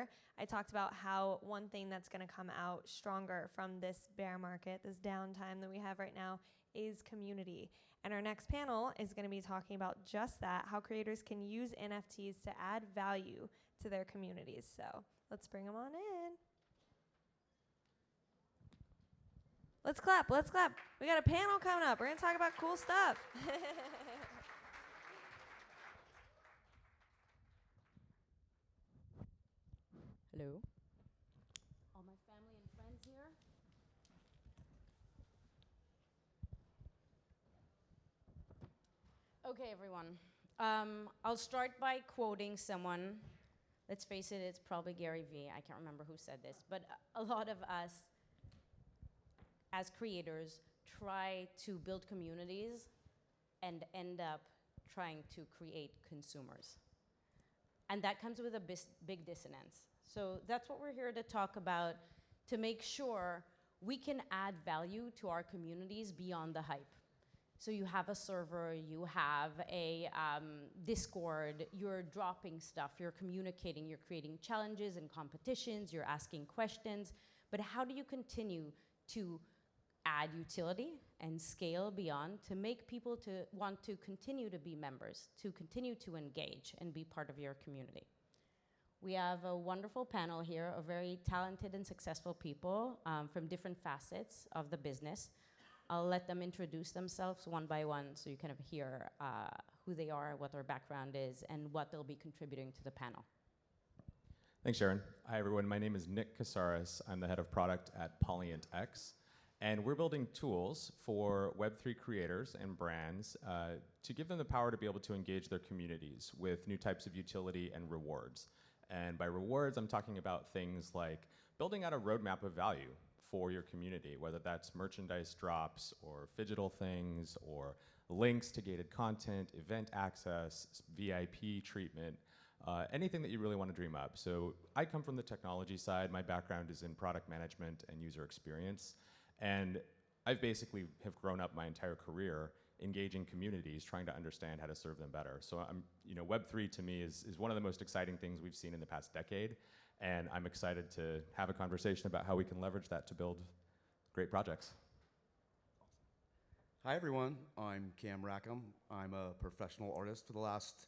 Chapter, I talked about how one thing that's going to come out stronger from this bear market, this downtime that we have right now, is community. And our next panel is going to be talking about just that, how creators can use NFTs to add value to their communities. So let's bring them on in. Let's clap, let's clap. We got a panel coming up. We're going to talk about cool stuff. Hello. All my family and friends here. Okay, everyone. I'll start by quoting someone. Let's face it, it's probably Gary Vee. I can't remember who said this, but a lot of us as creators try to build communities and end up trying to create consumers. And that comes with a big dissonance. So that's what we're here to talk about, to make sure we can add value to our communities beyond the hype. So you have a server, you have a Discord, you're dropping stuff, you're communicating, you're creating challenges and competitions, you're asking questions, but how do you continue to add utility and scale beyond to make people to want to continue to be members, to continue to engage and be part of your community? We have a wonderful panel here of very talented and successful people from different facets of the business. I'll let them introduce themselves one by one so you kind of hear who they are, what their background is, and what they'll be contributing to the panel. Thanks, Sharon. Hi, everyone. My name is Nick Casares. I'm the head of product at PolyantX. And we're building tools for Web3 creators and brands to give them the power to be able to engage their communities with new types of utility and rewards. And by rewards, I'm talking about things like building out a roadmap of value for your community, whether that's merchandise drops or phygital things or links to gated content, event access, VIP treatment, anything that you really want to dream up. So I come from the technology side. My background is in product management and user experience. And I've basically have grown up my entire career engaging communities, trying to understand how to serve them better. So Web3 to me is one of the most exciting things we've seen in the past decade. And I'm excited to have a conversation about how we can leverage that to build great projects. Hi, everyone. I'm Cam Rackham. I'm a professional artist for the last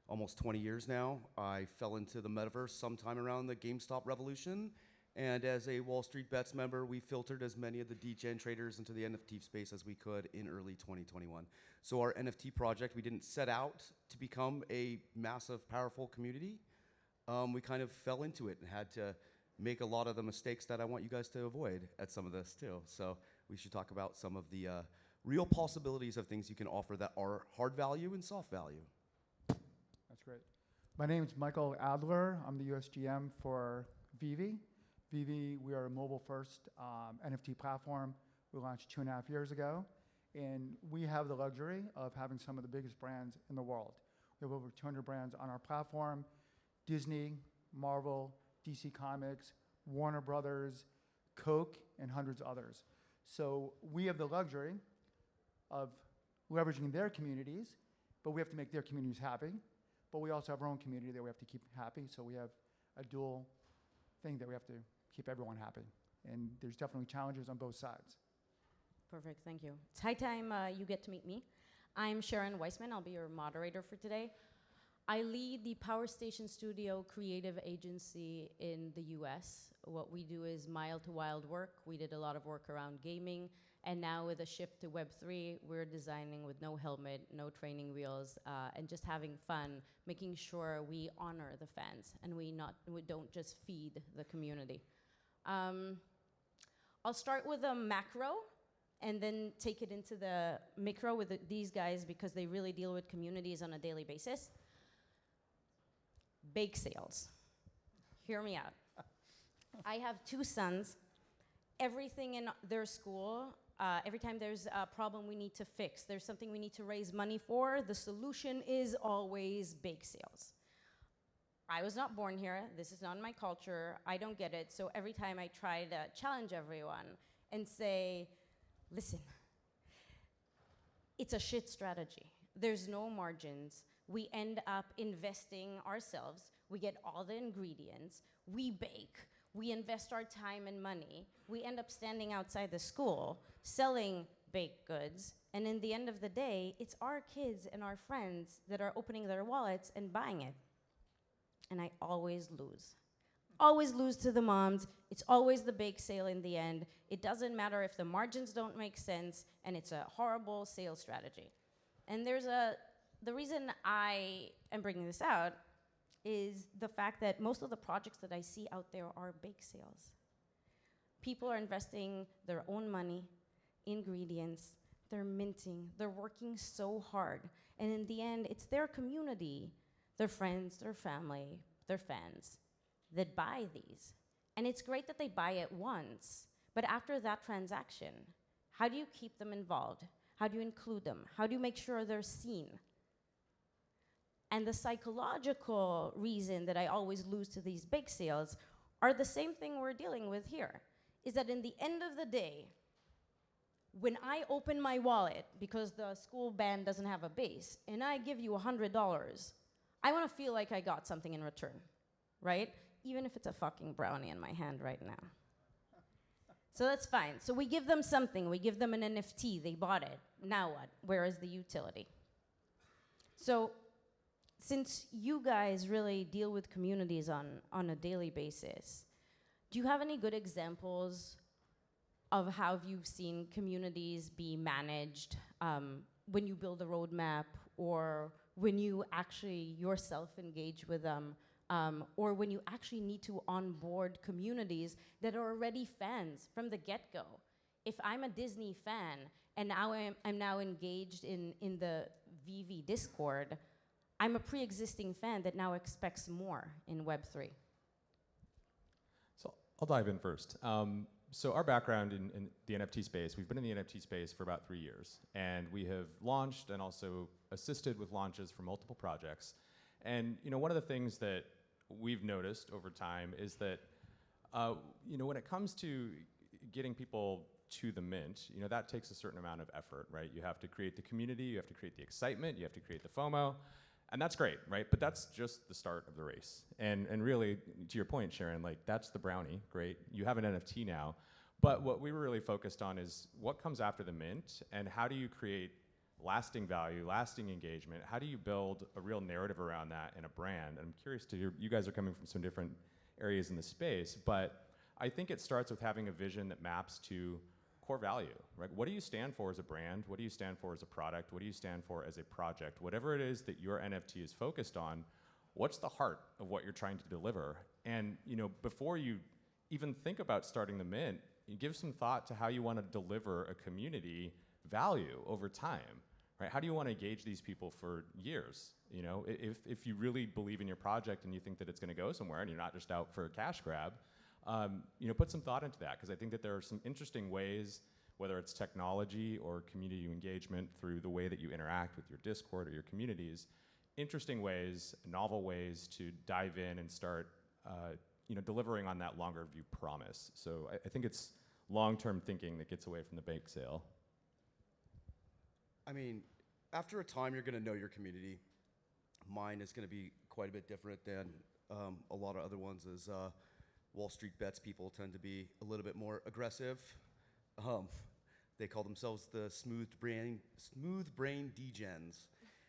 almost 20 years now. I fell into the metaverse sometime around the GameStop revolution. And as a Wall Street Bets member, we filtered as many of the degen traders into the NFT space as we could in early 2021. So our NFT project, we didn't set out to become a massive, powerful community. We kind of fell into it and had to make a lot of the mistakes that I want you guys to avoid at some of this too. So we should talk about some of the real possibilities of things you can offer that are hard value and soft value. That's great. My name is Michael Adler. I'm the US GM for Vivi. Vivi, we are a mobile-first NFT platform. We launched 2.5 years ago, and we have the luxury of having some of the biggest brands in the world. We have over 200 brands on our platform: Disney, Marvel, DC Comics, Warner Brothers, Coke, and hundreds of others. So we have the luxury of leveraging their communities, but we have to make their communities happy. But we also have our own community that we have to keep happy, so we have a dual thing that we have to keep everyone happy. And there's definitely challenges on both sides. Perfect, thank you. It's high time you get to meet me. I'm Sharon Weissman. I'll be your moderator for today. I lead the Power Station Studio creative agency in the US. What we do is mild to wild work. We did a lot of work around gaming, and now with a shift to Web3, we're designing with no helmet, no training wheels, and just having fun, making sure we honor the fans and we don't just feed the community. I'll start with a macro and then take it into the micro with these guys because they really deal with communities on a daily basis. Bake sales. Hear me out. I have 2 sons. Everything in their school, every time there's a problem we need to fix, there's something we need to raise money for, the solution is always bake sales. I was not born here. This is not my culture. I don't get it. So every time I try to challenge everyone and say, listen, it's a shit strategy. There's no margins. We end up investing ourselves We get all the ingredients, we bake, we invest our time and money, we end up standing outside the school selling baked goods, and in the end of the day, it's our kids and our friends that are opening their wallets and buying it. And I always lose. Always lose to the moms. It's always the bake sale in the end. It doesn't matter if the margins don't make sense, and it's a horrible sales strategy. And the reason I am bringing this out is the fact that most of the projects that I see out there are bake sales. People are investing their own money, ingredients, they're minting, they're working so hard. And in the end, it's their community, their friends, their family, their fans, that buy these. And it's great that they buy it once, but after that transaction, how do you keep them involved? How do you include them? How do you make sure they're seen? And the psychological reason that I always lose to these bake sales are the same thing we're dealing with here, is that in the end of the day, when I open my wallet, because the school band doesn't have a base, and I give you $100, I want to feel like I got something in return, right? Even if it's a fucking brownie in my hand right now. So that's fine. So we give them something. We give them an NFT. They bought it. Now what? Where is the utility? So since you guys really deal with communities on a daily basis, do you have any good examples of how you've seen communities be managed when you build a roadmap, or when you actually yourself engage with them, or when you actually need to onboard communities that are already fans from the get-go? If I'm a Disney fan and now I'm now engaged in the VV Discord, I'm a pre-existing fan that now expects more in Web3. So I'll dive in first. So our background in the NFT space, we've been in the NFT space for about 3 years, and we have launched and also assisted with launches for multiple projects. And one of the things that we've noticed over time is that when it comes to getting people to the mint, that takes a certain amount of effort, right? You have to create the community, you have to create the excitement, you have to create the FOMO, and that's great, right? But that's just the start of the race. And really, to your point, Sharon, like, that's the brownie, great. You have an NFT now. But what we were really focused on is what comes after the mint, and how do you create lasting value, lasting engagement? How do you build a real narrative around that in a brand? And I'm curious to hear, you guys are coming from some different areas in the space, but I think it starts with having a vision that maps to core value, right? What do you stand for as a brand? What do you stand for as a product? What do you stand for as a project? Whatever it is that your NFT is focused on, what's the heart of what you're trying to deliver? And before you even think about starting the mint, you give some thought to how you want to deliver a community value over time, right? How do you want to engage these people for years? If you really believe in your project and you think that it's going to go somewhere and you're not just out for a cash grab, put some thought into that, because I think that there are some interesting ways, whether it's technology or community engagement through the way that you interact with your Discord or your communities, interesting ways, novel ways to dive in and start delivering on that longer view promise. So I think it's long-term thinking that gets away from the bake sale. I mean, after a time, you're going to know your community. Mine is going to be quite a bit different than a lot of other ones, as Wall Street Bets people tend to be a little bit more aggressive. They call themselves the smooth brain degens,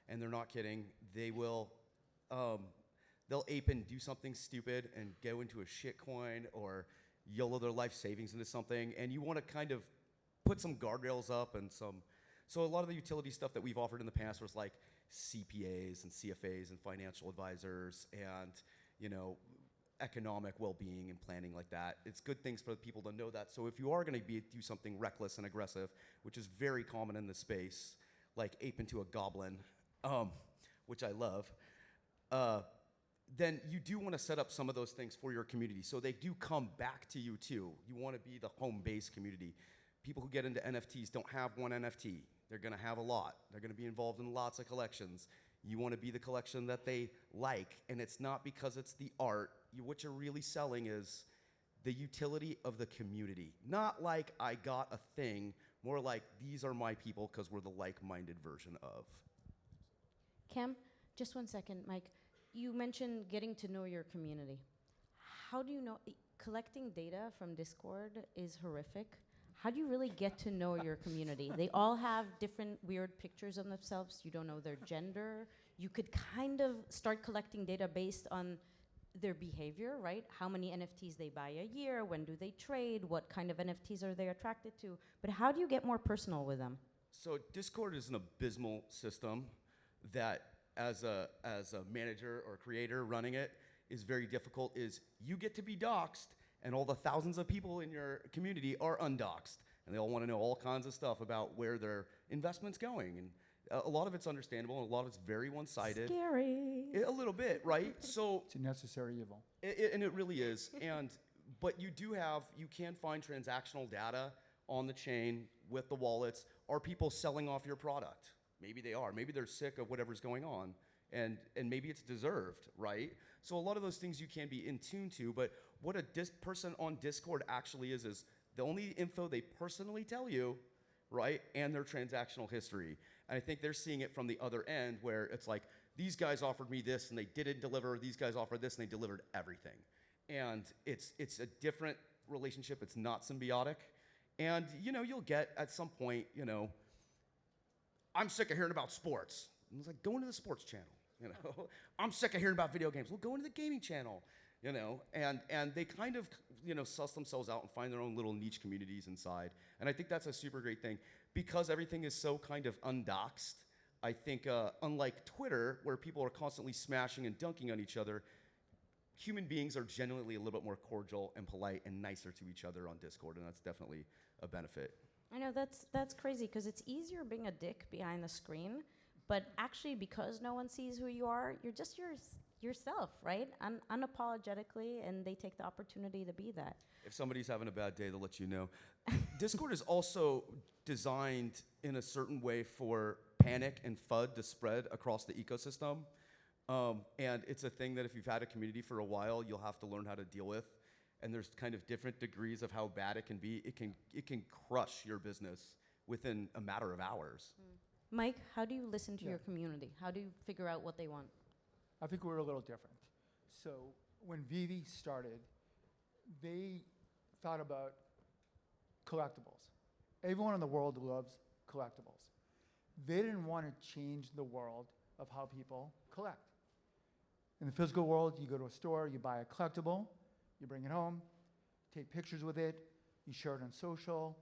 and they're not kidding. They will, they'll ape and do something stupid and go into a shit coin or YOLO their life savings into something, and you want to kind of put some guardrails up and some. So a lot of the utility stuff that we've offered in the past was like CPAs and CFAs and financial advisors and economic well-being and planning like that. It's good things for people to know that. So if you are going to do something reckless and aggressive, which is very common in this space, like ape into a goblin, which I love, then you do want to set up some of those things for your community so they do come back to you too. You want to be the home-based community. People who get into NFTs don't have one NFT. They're going to have a lot. They're going to be involved in lots of collections. You want to be the collection that they like, and it's not because it's the art. What you're really selling is the utility of the community. Not like I got a thing, more like these are my people because we're the like-minded version of. Cam, just 1 second, Mike. You mentioned getting to know your community. How do you know? Collecting data from Discord is horrific. How do you really get to know your community? They all have different weird pictures of themselves. You don't know their gender. You could kind of start collecting data based on their behavior, right? How many NFTs they buy a year, when do they trade, what kind of NFTs are they attracted to? But how do you get more personal with them? So Discord is an abysmal system that as a manager or creator running it is very difficult. Is you get to be doxxed and all the thousands of people in your community are undoxxed and they all want to know all kinds of stuff about where their investment's going. And a lot of it's understandable and a lot of it's very one-sided. Scary. A little bit, right? So It's a necessary evil. and it really is. But you can find transactional data on the chain with the wallets. Are people selling off your product? Maybe they are. Maybe they're sick of whatever's going on, and maybe it's deserved, right? So a lot of those things you can be in tune to, but what a person on Discord actually is the only info they personally tell you, right, and their transactional history. And I think they're seeing it from the other end where it's like, these guys offered me this and they didn't deliver, these guys offered this and they delivered everything. And it's a different relationship, it's not symbiotic. And you'll get at some point, I'm sick of hearing about sports. And it's like, go into the sports channel, I'm sick of hearing about video games. Well, go into the gaming channel, and they kind of, suss themselves out and find their own little niche communities inside. And I think that's a super great thing. Because everything is so kind of undoxed, I think, unlike Twitter, where people are constantly smashing and dunking on each other, human beings are genuinely a little bit more cordial and polite and nicer to each other on Discord, and that's definitely a benefit. I know that's crazy because it's easier being a dick behind the screen, but actually because no one sees who you are, you're just yourself, right? Unapologetically, and they take the opportunity to be that. If somebody's having a bad day, they'll let you know. Discord is also designed in a certain way for panic and FUD to spread across the ecosystem. And it's a thing that if you've had a community for a while, you'll have to learn how to deal with. And there's kind of different degrees of how bad it can be. It can crush your business within a matter of hours. Mike, how do you listen to Yeah. your community? How do you figure out what they want? I think we're a little different. So when Vivi started, they thought about collectibles. Everyone in the world loves collectibles. They didn't want to change the world of how people collect. In the physical world, you go to a store, you buy a collectible, you bring it home, take pictures with it, you share it on social,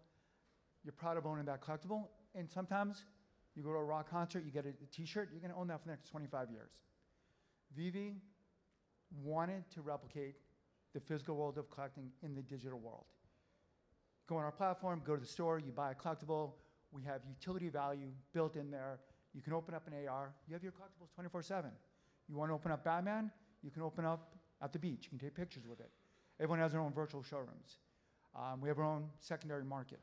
you're proud of owning that collectible, and sometimes you go to a rock concert, you get a t-shirt, you're gonna own that for the next 25 years. Vivi wanted to replicate the physical world of collecting in the digital world. Go on our platform, go to the store, you buy a collectible, we have utility value built in there. You can open up an AR, you have your collectibles 24/7. You wanna open up Batman, you can open up at the beach, you can take pictures with it. Everyone has their own virtual showrooms. We have our own secondary market.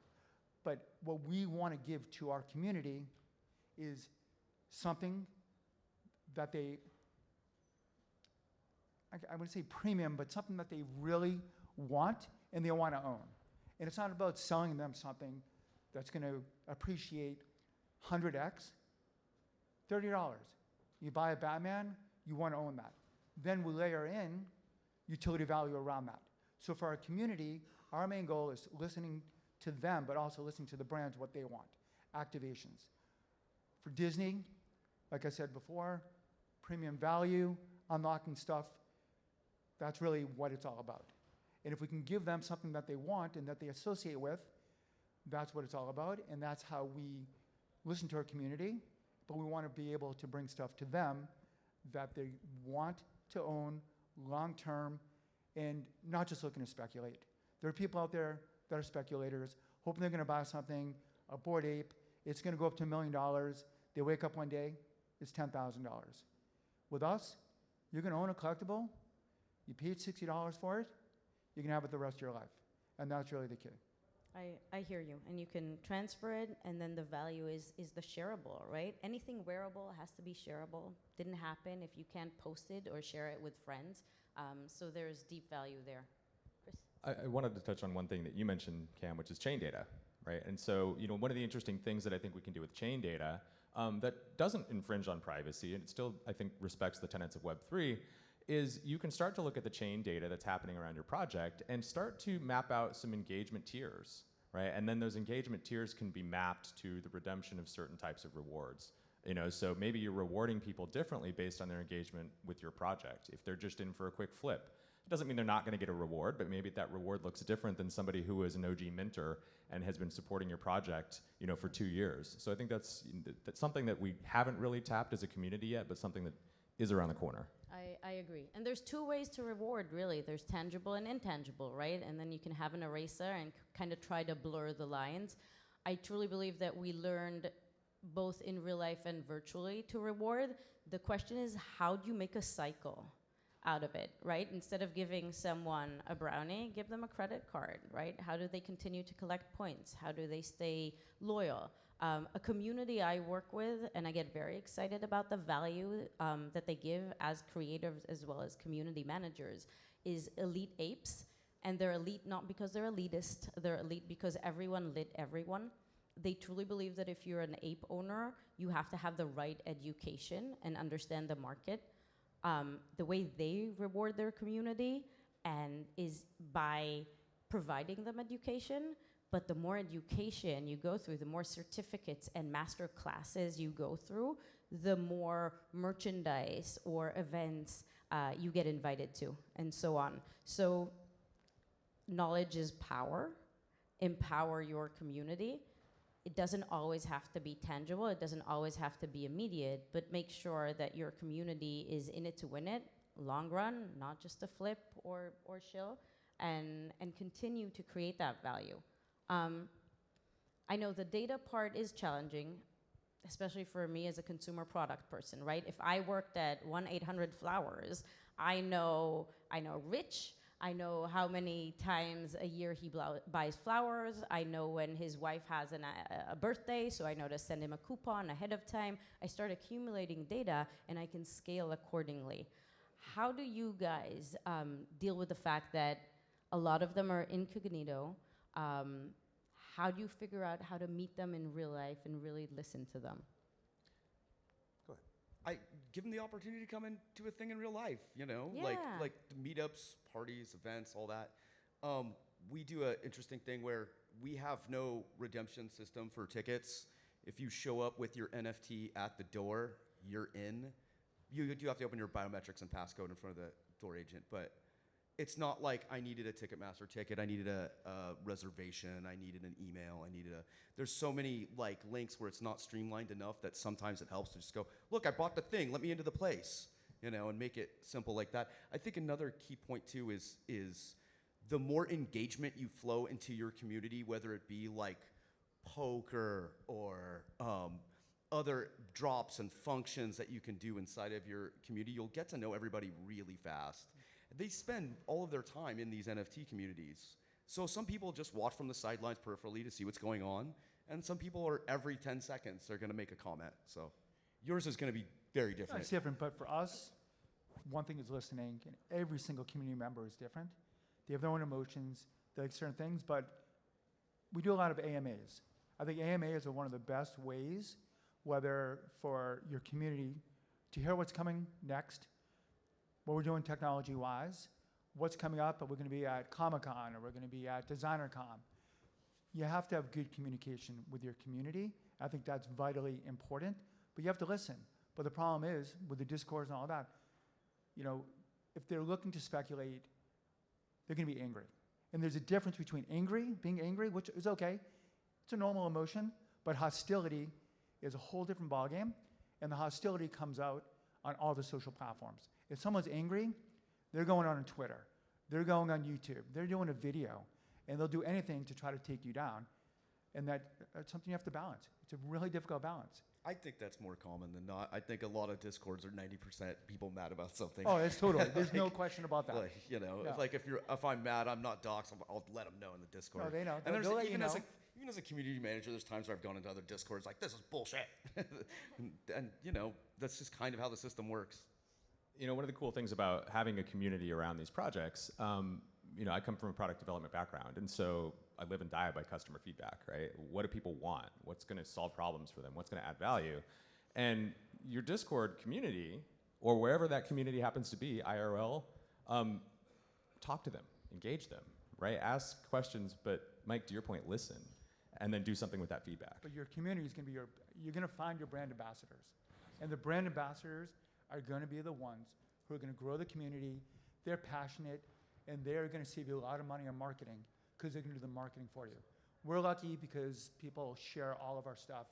But what we wanna give to our community is something that they, I wouldn't say premium, but something that they really want and they want to own. And it's not about selling them something that's going to appreciate 100x, $30. You buy a Batman, you want to own that. Then we layer in utility value around that. So for our community, our main goal is listening to them, but also listening to the brands, what they want, activations. For Disney, like I said before, premium value, unlocking stuff, that's really what it's all about. And if we can give them something that they want and that they associate with, that's what it's all about, and that's how we listen to our community, but we want to be able to bring stuff to them that they want to own long-term and not just looking to speculate. There are people out there that are speculators, hoping they're going to buy something, a Bored Ape, it's going to go up to $1 million. They wake up one day, it's $10,000. With us, you're going to own a collectible, you paid $60 for it, you can have it the rest of your life. And that's really the key. I hear you, and you can transfer it, and then the value is the shareable, right? Anything wearable has to be shareable. Didn't happen if you can't post it or share it with friends. So there's deep value there. Chris? I wanted to touch on one thing that you mentioned, Cam, which is chain data, right? And so, one of the interesting things that I think we can do with chain data that doesn't infringe on privacy, and it still, I think, respects the tenets of Web3, is you can start to look at the chain data that's happening around your project and start to map out some engagement tiers, right? And then those engagement tiers can be mapped to the redemption of certain types of rewards. You know, so maybe you're rewarding people differently based on their engagement with your project. If they're just in for a quick flip, it doesn't mean they're not going to get a reward, but maybe that reward looks different than somebody who is an OG minter and has been supporting your project, you know, for 2 years. So I think that's something that we haven't really tapped as a community yet, but something that is around the corner. I agree. And there's two ways to reward, really. There's tangible and intangible, right? And then you can have an eraser and kind of try to blur the lines. I truly believe that we learned both in real life and virtually to reward. The question is, how do you make a cycle out of it, right? Instead of giving someone a brownie, give them a credit card, right? How do they continue to collect points? How do they stay loyal? A community I work with, and I get very excited about the value that they give as creatives as well as community managers, is Elite Apes. And they're elite not because they're elitist, they're elite because everyone lit everyone. They truly believe that if you're an ape owner, you have to have the right education and understand the market. The way they reward their community and is by providing them education. But the more education you go through, the more certificates and master classes you go through, the more merchandise or events you get invited to, and so on. So knowledge is power. Empower your community. It doesn't always have to be tangible. It doesn't always have to be immediate, but make sure that your community is in it to win it, long run, not just a flip or shill, and continue to create that value. I know the data part is challenging, especially for me as a consumer product person, right? If I worked at 1-800-Flowers, I know Rich, I know how many times a year he buys flowers, I know when his wife has a birthday, so I know to send him a coupon ahead of time. I start accumulating data and I can scale accordingly. How do you guys deal with the fact that a lot of them are incognito? How do you figure out how to meet them in real life and really listen to them? Go ahead. I give them the opportunity to come into a thing in real life, you know, Yeah. like the meetups, parties, events, all that. We do an interesting thing where we have no redemption system for tickets. If you show up with your NFT at the door, you're in. You do have to open your biometrics and passcode in front of the door agent, but it's not like I needed a Ticketmaster ticket, I needed a reservation, I needed an email, there's so many like links where it's not streamlined enough that sometimes it helps to just go, look, I bought the thing, let me into the place, you know, and make it simple like that. I think another key point too is the more engagement you flow into your community, whether it be like poker or other drops and functions that you can do inside of your community, you'll get to know everybody really fast. They spend all of their time in these NFT communities. So some people just watch from the sidelines peripherally to see what's going on, and some people are every 10 seconds, they're gonna make a comment. So yours is gonna be very different. It's different, but for us, one thing is listening, and every single community member is different. They have their own emotions, they like certain things, but we do a lot of AMAs. I think AMAs are one of the best ways, whether for your community to hear what's coming next, what we're doing technology-wise, what's coming up, we're gonna be at Comic-Con, or we're gonna be at DesignerCon. You have to have good communication with your community. I think that's vitally important, but you have to listen. But the problem is, with the discourse and all that, you know, if they're looking to speculate, they're gonna be angry. And there's a difference between being angry, which is okay, it's a normal emotion, but hostility is a whole different ballgame, and the hostility comes out on all the social platforms. If someone's angry, they're going on Twitter, they're going on YouTube, they're doing a video, and they'll do anything to try to take you down. And that's something you have to balance. It's a really difficult balance. I think that's more common than not. I think a lot of Discords are 90% people mad about something. Oh, it's totally, there's no question about that. Like, you know, No. if I'm mad, I'm not doxxed, I'll let them know in the Discord. No, they know. And They'll let you even know. even as a community manager, there's times where I've gone into other Discords like, this is bullshit. and, you know, that's just kind of how the system works. You know, one of the cool things about having a community around these projects, I come from a product development background, and so I live and die by customer feedback, right? What do people want? What's going to solve problems for them? What's going to add value? And your Discord community, or wherever that community happens to be, IRL, talk to them, engage them, right? Ask questions, but Mike, to your point, listen, and then do something with that feedback. But your community is going to be you're going to find your brand ambassadors. And the brand ambassadors are going to be the ones who are going to grow the community. They're passionate, and they're going to save you a lot of money on marketing because they're going to do the marketing for you. We're lucky because people share all of our stuff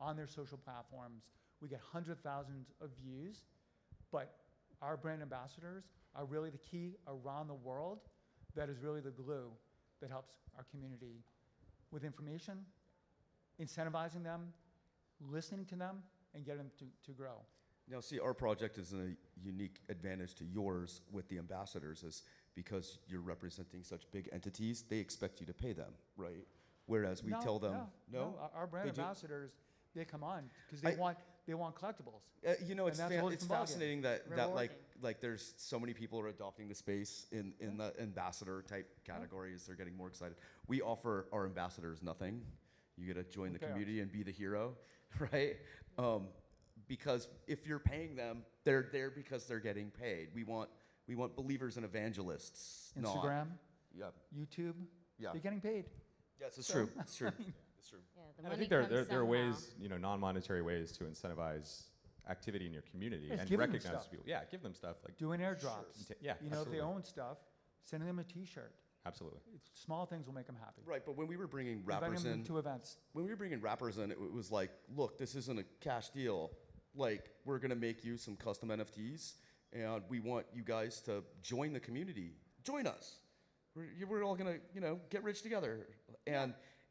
on their social platforms. We get hundreds of thousands of views, but our brand ambassadors are really the key around the world that is really the glue that helps our community with information, incentivizing them, listening to them, and getting them to grow. Now, see, our project is a unique advantage to yours with the ambassadors is because you're representing such big entities, they expect you to pay them, right? Whereas we tell them, no, our brand They do? ambassadors, they come on because I- they want collectibles. You know, And that's a whole it's different ballgame. fascinating that Rewarding. like there's so many people are adopting the space in the ambassador type categories. They're getting more excited. We offer our ambassadors nothing. You get to join the pay us. community and be the hero, right? Because if you're paying them, they're there because they're getting paid. We want believers and evangelists. Instagram, Not, YouTube, yeah. they're getting paid. Yes, it's So- true. It's true. It's true. Yeah, the And I money think there comes are somehow. ways, non-monetary ways to incentivize activity in your community Yes, and give them recognize stuff. people. Yeah, give them stuff. Like, Doing airdrops. yeah, You know, if absolutely. they own stuff, sending them a T-shirt. Absolutely. Small things will make them happy. Right, but when we were bringing Inviting rappers them in, to events. when we were bringing rappers in, it was like, look, this isn't a cash deal. Like, we're gonna make you some custom NFTs, and we want you guys to join the community. Join us. We're all gonna, get rich together.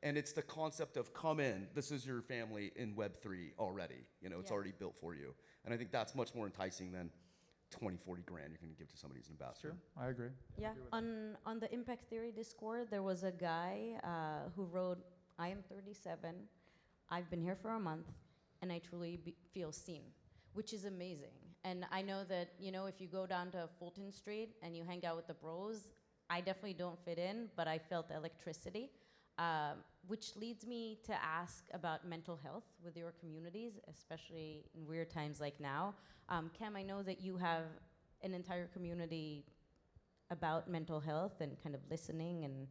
And it's the concept of come in. This is your family in Web3 already. It's Yeah. already built for you. And I think that's much more enticing than 20, 40 grand you're gonna give to somebody who's an ambassador. Sure, I agree. Yeah, on the Impact Theory Discord, there was a guy who wrote, I am 37, I've been here for a month, and I truly feel seen, which is amazing. And I know that, if you go down to Fulton Street and you hang out with the bros, I definitely don't fit in, but I felt electricity, which leads me to ask about mental health with your communities, especially in weird times like now. Cam, I know that you have an entire community about mental health and kind of listening and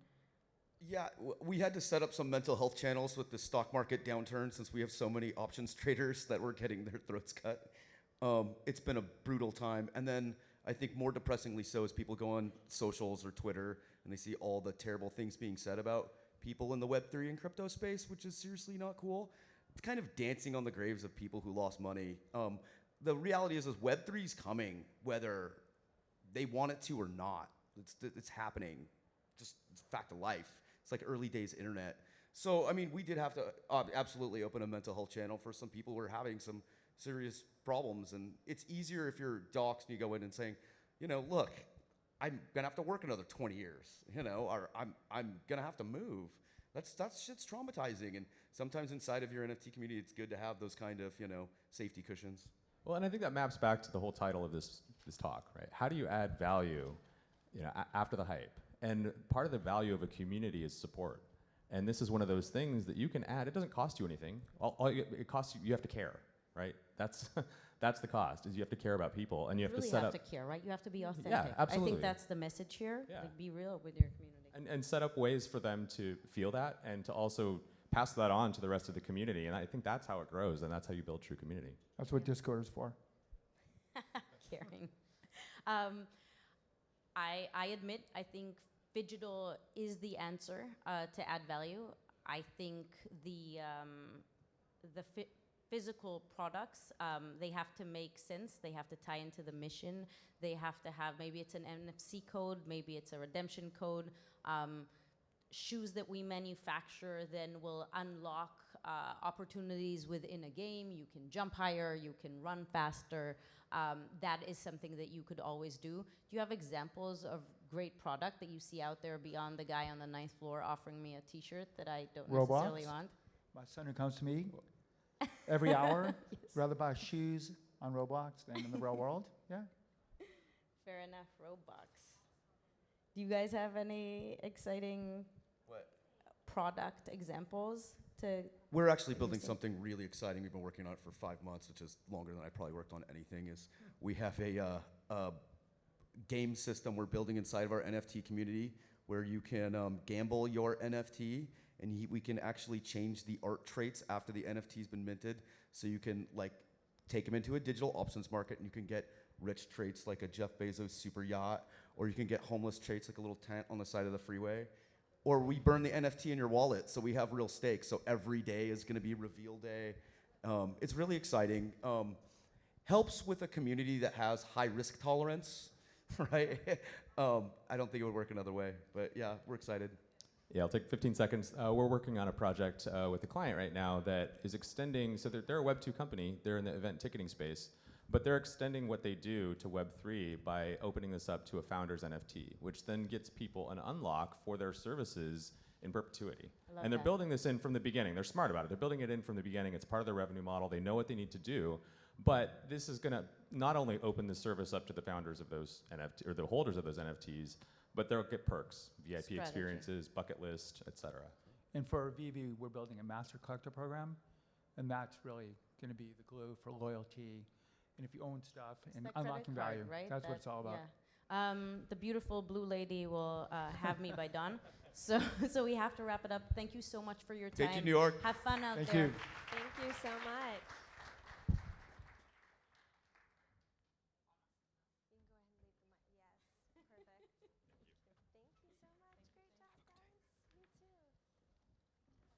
Yeah, we had to set up some mental health channels with the stock market downturn since we have so many options traders that were getting their throats cut. It's been a brutal time. And then I think more depressingly so is people go on socials or Twitter and they see all the terrible things being said about people in the Web3 and crypto space, which is seriously not cool. It's kind of dancing on the graves of people who lost money. The reality is Web3 is coming, whether they want it to or not. It's happening. Just it's a fact of life. It's like early days internet. So, we did have to absolutely open a mental health channel for some people who are having some serious problems. And it's easier if you're doxxed and you go in and saying, look, I'm gonna have to work another 20 years, or I'm gonna have to move. That shit's traumatizing. And sometimes inside of your NFT community, it's good to have those kind of, safety cushions. Well, and I think that maps back to the whole title of this talk, right? How do you add value, after the hype? And part of the value of a community is support. And this is one of those things that you can add. It doesn't cost you anything. It costs you. You have to care, right? That's the cost. Is you have to care about people, and you have really to set have up to care, right? You have to be authentic. I absolutely. think that's the message here. Yeah. Like, be real with your community. and set up ways for them to feel that and to also pass that on to the rest of the community. And I think that's how it grows, and that's how you build true community. That's what Discord is for. Caring. I admit, I think Phygital is the answer to add value. I think the physical products, they have to make sense. They have to tie into the mission. They have to have, maybe it's an NFC code, maybe it's a redemption code. Shoes that we manufacture then will unlock opportunities within a game. You can jump higher, you can run faster. That is something that you could always do. Do you have examples of great product that you see out there beyond the guy on the 9th floor offering me a t-shirt that I don't necessarily Roblox? want? My son who comes to me every hour, Yes. rather buy shoes on Roblox than in the real world. Yeah. Fair enough, Robux. Do you guys have any exciting What? product examples to? We're actually building Interesting. something really exciting. We've been working on it for 5 months, which is longer than I probably worked on anything. Is we have a game system we're building inside of our NFT community where you can gamble your NFT, and we can actually change the art traits after the NFT's been minted. So you can like take them into a digital options market, and you can get rich traits like a Jeff Bezos super yacht, or you can get homeless traits like a little tent on the side of the freeway. Or we burn the NFT in your wallet, so we have real stakes. So every day is going to be reveal day. It's really exciting. Helps with a community that has high risk tolerance, right? I don't think it would work another way, but yeah, we're excited. Yeah, I'll take 15 seconds. We're working on a project with a client right now that is extending, so they're a Web 2 company, they're in the event ticketing space, but they're extending what they do to Web 3 by opening this up to a founder's NFT, which then gets people an unlock for their services in perpetuity. Love And they're that. building this in from the beginning. They're smart about it. They're building it in from the beginning. It's part of their revenue model. They know what they need to do. But this is going to not only open the service up to the founders of those NFT, or the holders of those NFTs, but they'll get perks, VIP Strategy. experiences, bucket list, et cetera. And for Vivi, we're building a master collector program, and that's really going to be the glue for loyalty. And if you own stuff It's and that credit unlocking card, value, right? that's what it's all about. Yeah. The beautiful blue lady will have me by dawn. So we have to wrap it up. Thank you so much for your time. Thank you, New York. Have fun out Thank there. you. Thank you so much.